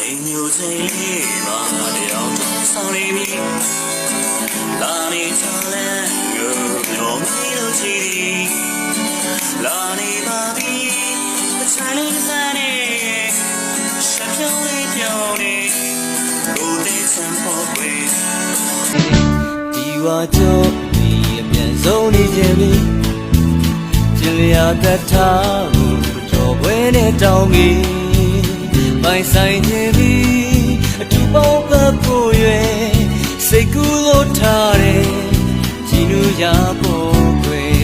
မျိုးစိတ်ပါတော့ဆောင်နေပြီလာနေချလဲကိုမျိုးမလို့ချီလာနေပါပြီအချမ်းလေးစမ်းနေရှက်ပြုံးလေးပြုံးနေကိုတဲ့ချမ်းပေါ်ွယ်ဒီဝါကြောဒီအမြန်ဆုံးနေခြင်းပြီကျင်လျာသက်ထားကိုကြော်ပွဲနဲ့တောင်းကြီးမိုင်းဆိုင်ခြင်းပြီအတူပေါင်းပတ်ဖို့ရွယ်စိတ်ကူးလို့ထားတယ်ကြည်နူးရဖို့ွယ်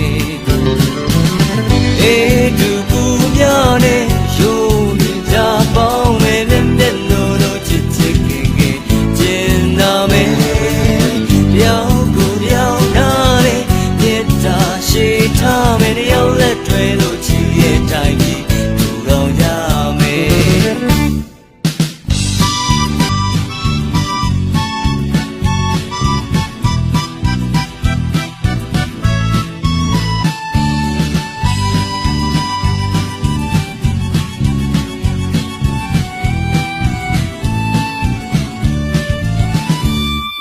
အေးတူပူများနဲ့ရိုးမြကြပေါင်းမယ်နဲ့နဲ့လို့ချစ်ချစ်ခင်ခင်ကျင်နာမယ်ပြောင်းကိုပြောင်းနာတယ်မြေတာရှိထားမယ်တယောက်လက်တွဲလို့ချစ်ရဲ့တိုင်းကြီးသူတော်ရမယ်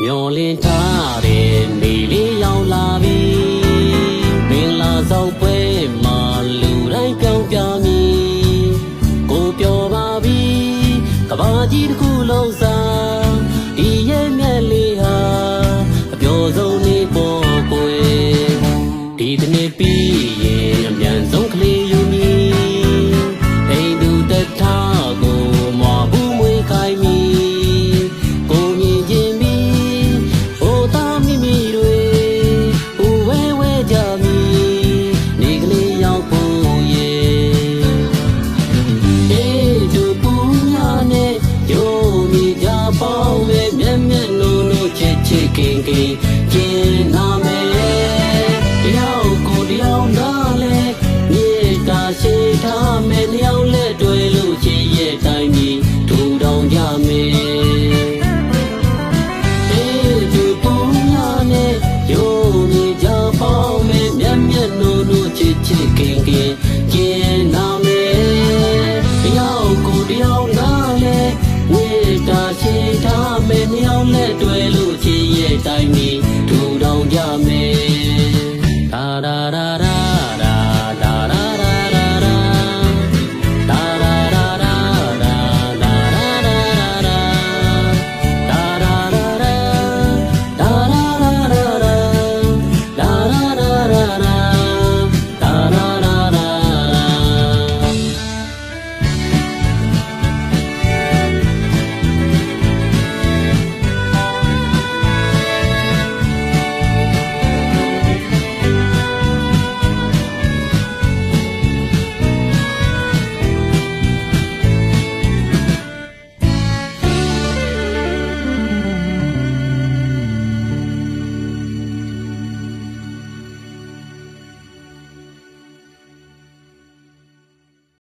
မျောလင်းထားတဲ့နေလေးရောက်လာပြီမင်္ဂလာဆောင်ပွဲမှာလူတိုင်းပြောင်းပြမည်ကိုပြောပါပြီကဘာကြီးတစ်ခုလုံးစားဒီရဲ့မျက်လေးဟာအပျော်ဆုံးနေပေါ်ကိုဒီတနေ့ပြီးရင်အမြန်ဆုံးကလေးယူမည်အိမ်သူတထားကိုမဘူးမွေးခိုင်းမည်ကိုမြင်ခြင်းခင်ခင်ကျင်နာမယ်တယောက်ကိုတယောက်နားလဲမြေတာရှိထားမယ်လျောက်လက်တွဲလို့ချစ်ရဲ့တိုင်းကြီးထူထောင်ကြမယ်အေးဒီပုံများနဲ့ရိုးမြေကြပေါင်းမယ်မျက်မျက်နှုံနှုံချစ်ချစ်ခင်ခင်ကျင်နာမယ်တယောက်ကိုတယောက်နားလဲမြေတာရှိထားမယ်လျောက်လက်တွဲ